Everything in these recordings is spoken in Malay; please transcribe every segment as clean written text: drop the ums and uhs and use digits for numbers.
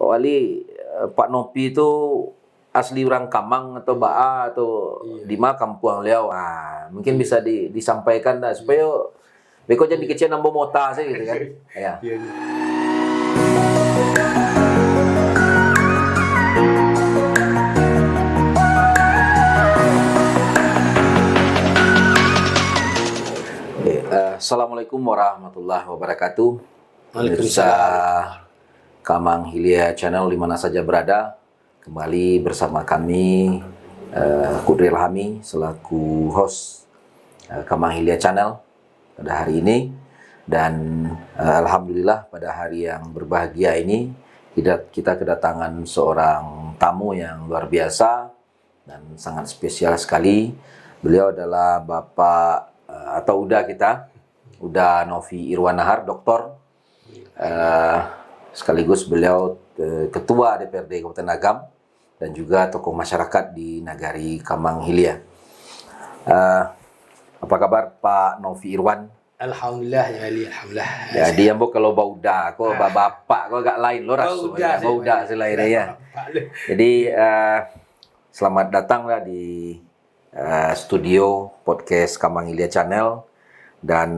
Pak Wali, Pak Nopi itu asli orang Kamang atau Baa atau di mana kampung beliau? Mungkin bisa disampaikan dah supaya beko jadi kecil nambah mota sih gitu kan. Ya. Assalamualaikum warahmatullahi wabarakatuh. Waalaikumsalam. Kamang Hilya Channel di mana saja berada, kembali bersama kami Kudri Ilhami selaku host Kamang Hilya Channel pada hari ini. Dan alhamdulillah pada hari yang berbahagia ini kita kedatangan seorang tamu yang luar biasa dan sangat spesial sekali. Beliau adalah Bapak Uda Novi Irwan Nahar, doktor, sekaligus beliau ketua DPRD Kabupaten Agam dan juga tokoh masyarakat di Nagari Kamang Hilya. Apa kabar Pak Novi Irwan? Alhamdulillah ya Ali, alhamdulillah. Jadi yang kalau bauda, kau bapak, kau agak lain lo rasu, bauda selain ya. Jadi selamat datanglah di studio podcast Kamang Hilya Channel. Dan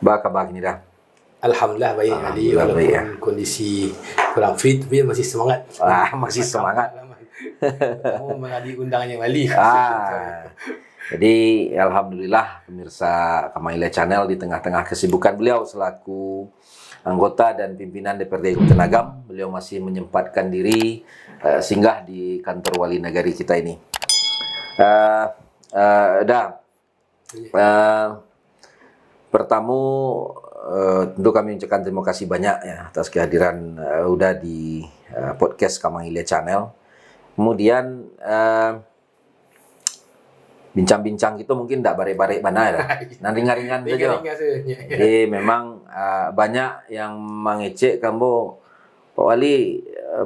kabar ini dah. Alhamdulillah baik Ali, walaupun baik, ya. Kondisi kurang fit tapi masih semangat. Masih semangat. Kamu menghadiri undangannya Ali. Jadi alhamdulillah pemirsa Kamang Hilya Channel di tengah-tengah kesibukan beliau selaku anggota dan pimpinan DPRD Kabupaten Agam, beliau masih menyempatkan diri singgah di kantor wali negari kita ini. Pertama, tentu kami ucapkan terima kasih banyak ya atas kehadiran Uda di podcast Kamang Hilya Channel. Kemudian bincang-bincang itu mungkin tidak bare-bare mana ya, nah ringan-ringan saja. Jadi memang banyak yang mengecek kamu Pak Wali,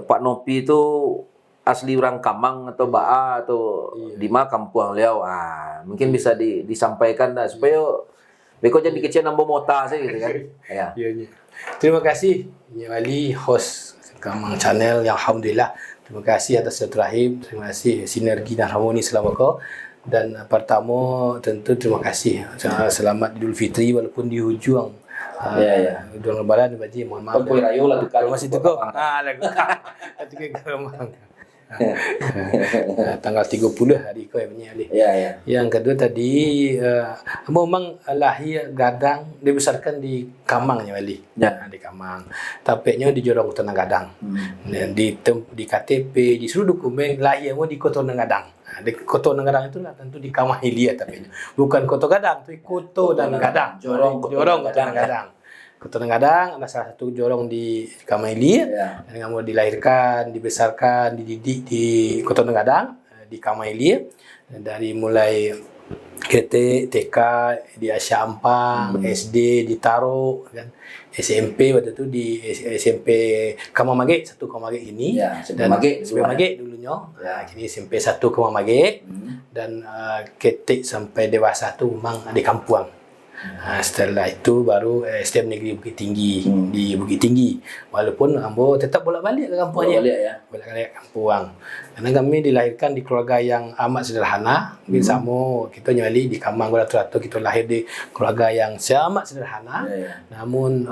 Pak Nopi itu asli orang Kamang atau Baa atau di mana kampung beliau? Mungkin bisa disampaikan dah supaya beko jadi kecil nambah mota sih gitu kan. Ya. Terima kasih Ya Ali, host Kamang Channel yang alhamdulillah. Terima kasih atas silaturahim, terima kasih sinergi dan harmoni selama kau. Dan pertama tentu terima kasih selamat Idul Fitri walaupun di hujung Idul Lebaran baji, mohon maaf. Masih tukar. Tanggal 30 hari kau punya Ali. Yang kedua tadi memang lahir Gadang dibesarkan di Kamang ya Ali. Di Kamang. Tapeknya di Jorong Kota Gadang. Dan di KTP, di seluruh dokumen lahirnya di Kota Gadang. Di Kota Gadang itu tentu di Kamang Hilya tapeknya. Bukan Kota Gadang, tapi Kota Gadang. Jorong Kota Gadang. Kota Gadang adalah salah satu jorong di Kamang Hilya. Dan kamu dilahirkan, dibesarkan, dididik di Kota Gadang, di Kamang Hilya. Dari mulai TK di Asia Ampang, SD di Taro, kan. SMP waktu itu di SMP Kamang Magek, 1 Kamang Magek ini. SMP Magek dulunya. Kini SMP 1 Kamang Magek. Dan ketik sampai dewasa tu memang di kampung. Setelah itu baru SDM Negeri Bukit Tinggi di Bukit Tinggi. Walaupun ambo tetap bolak-balik ke kampungnya. Bolak-balik ke kampung. Karena kami dilahirkan di keluarga yang amat sederhana. Mungkin sama kita nyali di Kamang Ratu-Ratu kita lahir di keluarga yang amat sederhana. Namun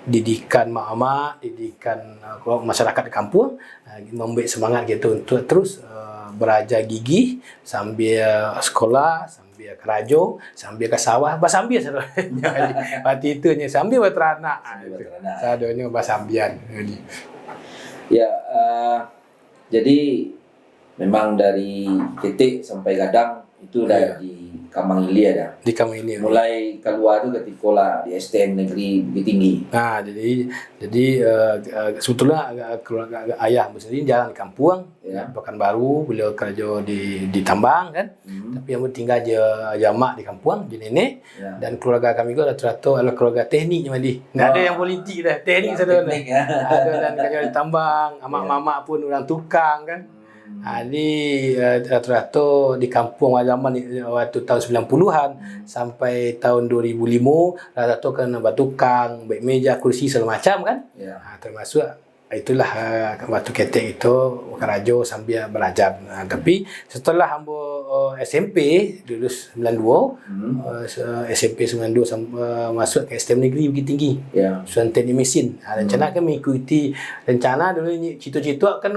didikan mak-mak, didikan masyarakat di kampung memberi semangat gitu untuk terus beraja gigih sambil sekolah, sambil kerajo, sambil ke sawah, basambian sebenarnya. Waktu itu nya sambil berteranak. Sadonya basambian. Jadi memang dari titik sampai Gadang itu udah di Kamang Hilya dah. Di Kamang Hilya. Mulai keluar tu ketika lah di SDM Negeri Bukit Tinggi. Jadi sebetulnya keluarga ayah sendiri jalan di kampung, Pekanbaru, beliau kerja di tambang kan. Tapi yang tinggal jamak di kampung, di nenek. Dan keluarga kami itu rata-rata adalah keluarga teknik Mali. Enggak ada yang politik dah, teknik saja. Ada dan kerja di tambang, amak-mamak pun orang tukang kan. Ini rata-rata di kampung zaman waktu tahun 90-an sampai tahun 2005 rata-rata kena buat tukang, baik meja, kursi segala macam kan. Termasuk itulah waktu ketek itu kerajo sambil belajar. Tapi setelah ambo SMP dulu 92 SMP 92 masuk ke STM Negeri Bukit Tinggi. Jurusan Teknik Mesin. Rencana kan mengikuti rencana dulu cita-cita kan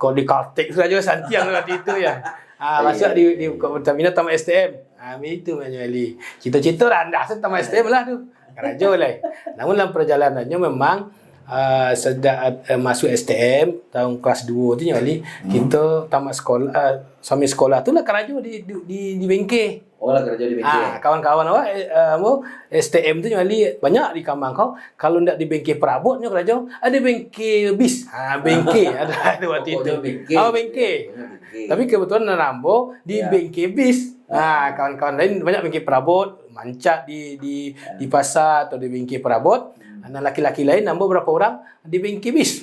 kalau di Caltech saja Santiang waktu itu ya. Masuk di Pertamina Taman STM. Itu Wali. Cita-cita rendah Taman STM lah tu. Kerajo lah. Namun dalam perjalanannya memang sejak masuk STM tahun kelas 2 tu Wali, kita tamat sekolah sambil sekolah tu lah kerajo di bengkel. Lah kerja di bengkel. Kawan-kawan awak STM tu Wali banyak di Kamang kau. Kalau ndak di bengkel perabotnya kerajo, ada bengkel bis. Bengkel ada waktu itu. Bengkel. Tapi kebetulan Rambo di bengkel bis. Kawan-kawan lain banyak bengkel perabot, mancak di pasar atau di bengkel perabot. Anak laki-laki lain nambah berapa orang di bengkel bis.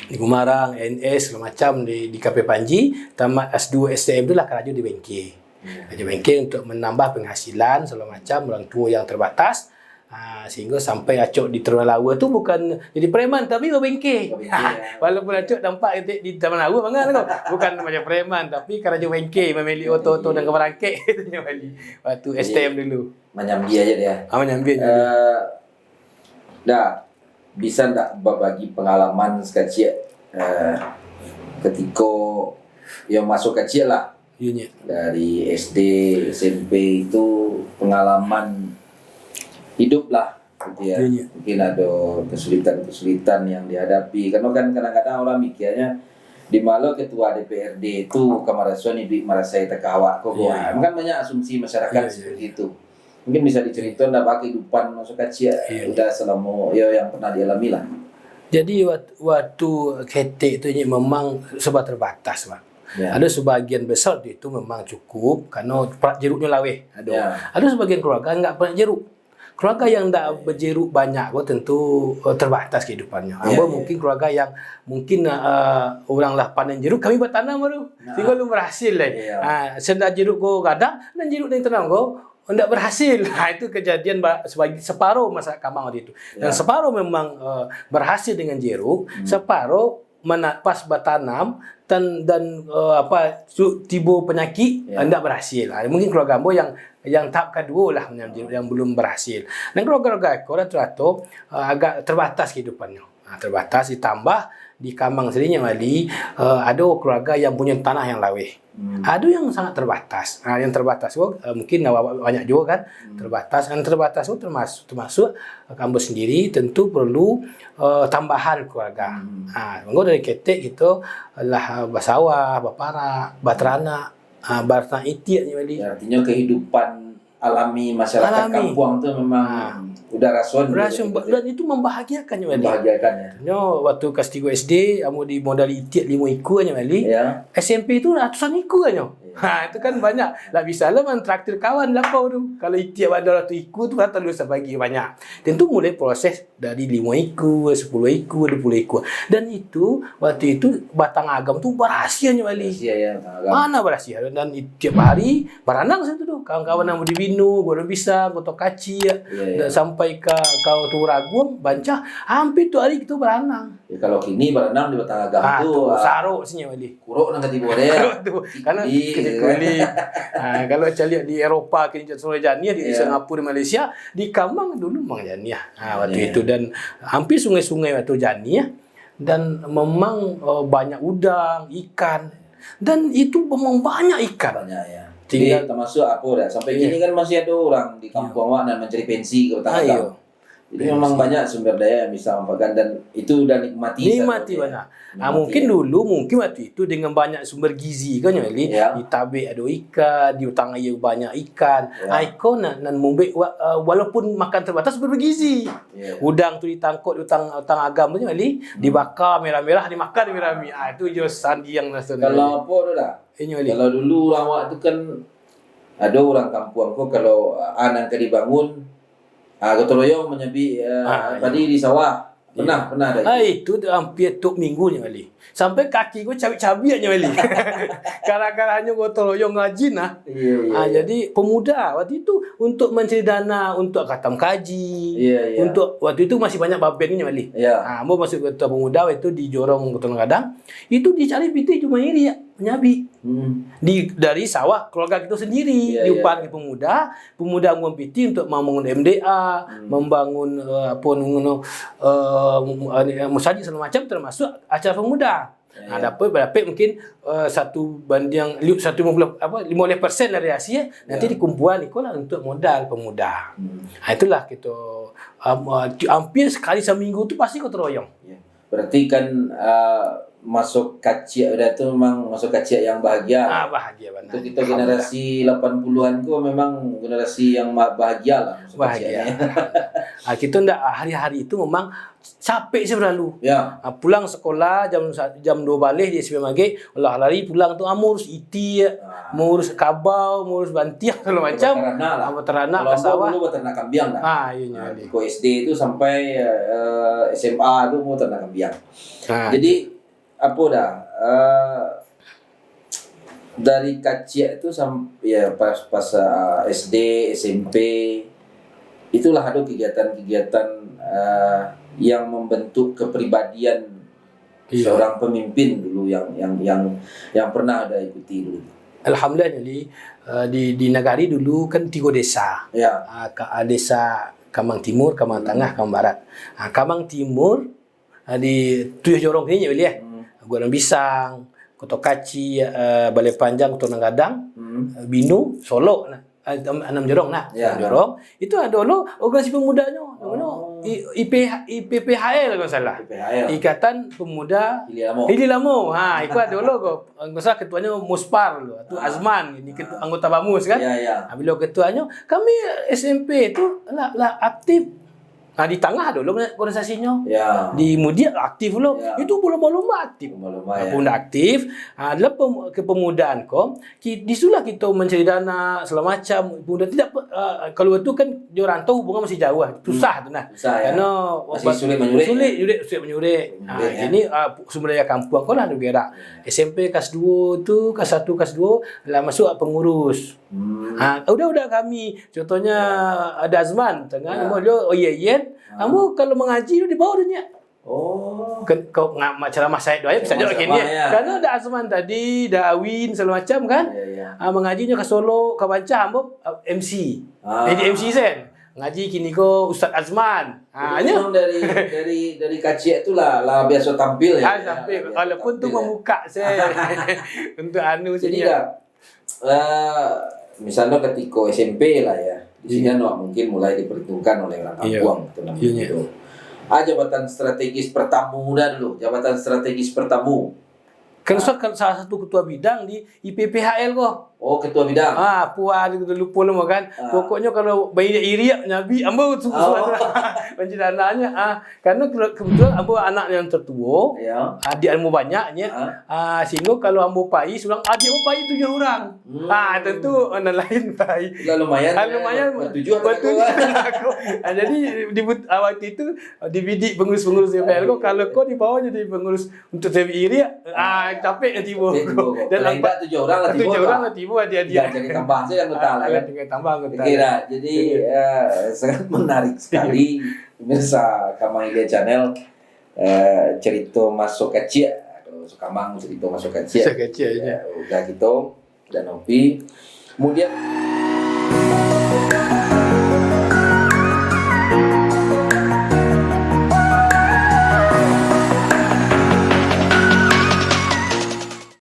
Di Gumarang, NS, segala macam di KP Panji, tamat S2 STM tu lah kerajo di bengkel. Kerja bengkel untuk menambah penghasilan segala macam, orang tua yang terbatas. Sehingga sampai Acok di Taman Lawa tu bukan jadi preman tapi berbengkel. Walaupun Acok nampak di Taman Lawa bangang tu. Bukan macam preman tapi kerajo bengkel, memilih oto-oto dan kemerangkek waktu STM dulu. Menyambi aja dia. Menyambi aja. Dah, bisa tak berbagi pengalaman sekecil ketika yang masuk kecil lah, dari SD, SMP itu pengalaman hidup lah, gitu ya. Mungkin ada kesulitan-kesulitan yang dihadapi. Karena kan kadang-kadang orang mikirnya di Malo ketua DPRD itu Kamarasuan Ibu Marasai Tekawak kok. Kan banyak asumsi masyarakat seperti itu. Mungkin bisa diceritakan dah kehidupan masa kecil udah selama yang pernah dialami lah. Jadi waktu ketek itu memang sebab terbatas, Pak. Ada sebagian besar itu memang cukup karena jeruknya laweh. Ada sebagian keluarga enggak pernah jeruk. Keluarga yang tak berjeruk banyak tentu terbatas kehidupannya. Mungkin keluarga yang mungkin orang lah panen jeruk, kami bertanam baru. Sehingga belum berhasil lah. Sendak jeruk go gadang dan jeruk yang tanam go tidak berhasil. Itu kejadian sebagai separuh masyarakat Kamang waktu itu. Dan separuh memang berhasil dengan jeruk, separuh pas bertanam dan tiba penyakit tidak berhasil. Mungkin keluarga Ambo yang tahap kedua lah yang belum berhasil. Dan keluarga-keluarga aku rata-rata agak terbatas kehidupannya. Terbatas ditambah di Kamang sendirinya Wali ada keluarga yang punya tanah yang laweh. Ada yang sangat terbatas. Yang terbatas mungkin banyak juga kan terbatas. Yang terbatas itu termasuk kamu sendiri tentu perlu tambahan keluarga. Mengko dari ketek itu lah basawah, bapara, baterana, barna itiak ni Wali. Artinya kehidupan alami masyarakat kampung tu memang udah rason dan itu membahagiakan Wali. Membahagiakan ya. Waktu kelas 3 SD, kamu di modal itiak 5 ekor aja Wali. SMP itu ratusan ekor aja. Itu kan banyak. Lah bisa lah mentraktir kawan lapau tu. Kalau itiak ada 100 ekor tu kata lu bagi banyak. Tentu mulai proses dari 5 ekor, 10 ekor, 20 ekor. Dan itu waktu itu Batang Agam tu berhasilnya Wali. Mana berhasil? Dan tiap hari beranang situ tu. Kawan-kawan yang di Binu, Gua Bisa, Kotok Kaci sampai ke kau tu Raguang, Bancah, hampir tu hari kita beranang. Kalau kini berenang di Batang Agam tu saruk sini Wali. Kuruk nang ketibo dia. Karena kulit. Kalau saya lihat di Eropah, kini Sungai Jania, di Singapura, di Malaysia, di Kamang dulu memang Jania. Waktu itu dan hampir sungai-sungai waktu Jania dan memang banyak udang, ikan dan itu memang banyak ikan. Banyak ya. Tinggal termasuk apa dah. Sampai kini kan masih ada orang di kampung awak dan mencari pensi ke Batang Agam. Jadi memang banyak sumber daya yang bisa manfaatkan dan itu udah nikmati banyak. Mungkin dulu waktu itu dengan banyak sumber gizi kan Wali. Di tabik ada ikan, di utang air banyak ikan. Ikon dan mumbek walaupun makan terbatas bergizi. Udang tu ditangkut di utang Agam tu Wali, dibakar merah-merah, dimakan merah-merah. Itu je sandi yang nasional. Kalau apa tu dah? Kalau dulu awak tu kan ada orang kampung aku kalau anak dibangun gotong royong menyabi padi di sawah. Pernah ada. Itu hampir tuk minggunya kali. Sampai kaki gue cabik-cabiknya kali. Gara-gara hanya gotong royong ngaji nah. Jadi pemuda waktu itu untuk mencari dana untuk khatam kaji. Untuk waktu itu masih banyak babennya kali. Mau masuk ketua pemuda itu di Jorong Kota Gadang. Itu dicari piti cuma iri ya, nyabi. Dari sawah keluarga kita sendiri diupah ke pemuda ngomong piti untuk membangun MDA, membangun musajid segala macam termasuk acara pemuda. Dapat mungkin 15% dari hasil nanti dikumpulkan ikolah untuk modal pemuda. Itulah kita hampir sekali seminggu tu pasti kita royong. Berarti kan masuk kaciak udah tu memang masuk kaciak yang bahagia. Bahagia benar. Untuk kita generasi 80-an tu memang generasi yang bahagia lah. Bahagia. Kita ndak hari-hari itu memang capek sih berlalu. Pulang sekolah jam 2 balik di SMP Maggi, lari pulang tu ngurus iti, ngurus kabau, ngurus bantiang segala macam. Beternak ke sawah. Dulu beternak kambing dah. Iya Ko SD itu sampai SMA tu mau beternak kambing. Jadi dari kecil itu sampai pas SD, SMP itulah ada kegiatan-kegiatan yang membentuk kepribadian seorang pemimpin dulu yang pernah ada ikuti dulu. Alhamdulillah di Nagari dulu kan 3 desa. Desa Kamang Timur, Kamang Tengah, Kamang Barat. Kamang Timur di 7 Jorong ini ya. Gudang Bisang, Kota Kaci, Balai Panjang, Kota Gadang, Binu, Solo, 6 Jorong Jorong. Itu ada dulu organisasi pemudanya. IPPHL kalau salah. Ikatan Pemuda Hililamo. Itu ada dulu kok. Enggak ketuanya Muspar dulu. Itu Azman, ini anggota Bamus kan. Bila ketuanya kami SMP itu lah aktif. Di tengah dulu organisasinya. Di Mudia aktif dulu. Itu lomba-lomba aktif. Pemuda aktif. Dalam kepemudaan kok, disulah kita mencari dana segala macam. Pemuda tidak kalau itu kan di rantau hubungan masih jauh. Susah tu nah. Karena masih sulit menyurik. Ini sumber daya kampung kau lah gerak. SMP kelas 2 tu, kelas 1, kelas 2 lah masuk pengurus. Udah kami contohnya ada Azman tengah dia kamu kalau mengaji di bawah dunia. Kau ceramah saya doa bisa jawab gini karena ada Azman tadi, ada Awin segala macam kan. Mengajinya ke Solo, ke Banca, MC. Jadi MC sen. Ngaji kini ko Ustaz Azman. Dari kaciak itulah biasa tampil ya. Tampil walaupun tu membuka saya untuk jadi misalnya ketika SMP lah ya, di sini mungkin mulai diperhitungkan oleh orang kampung gitu. Jabatan strategis pertamu dulu, jabatan strategis pertamu. Kan salah satu ketua bidang di IPPHL kok. Ketua bidang. Puan gitu lupa nama kan. Pokoknya kalau bayi dia iri Nabi ambo pencedananya. Karena kebetulan ambo anak yang tertua, adik ambo banyaknya. Sehingga kalau ambo pai sulang adik ambo pai 7 orang. Tentu orang lain pai. Lumayan. Betujuh. Jadi waktu itu dibidik pengurus-pengurus IPPHL kok kalau kau di bawah jadi pengurus untuk TV iri capek nanti bo. Dan 7 orang lah tiba. Dia jadi tambah saja anggota lah kan. Kira jadi sangat menarik sekali pemirsa Kamang Hilya Channel cerita masuk kecil atau Kamang cerita masuk kecil. Udah gitu dan Opi kemudian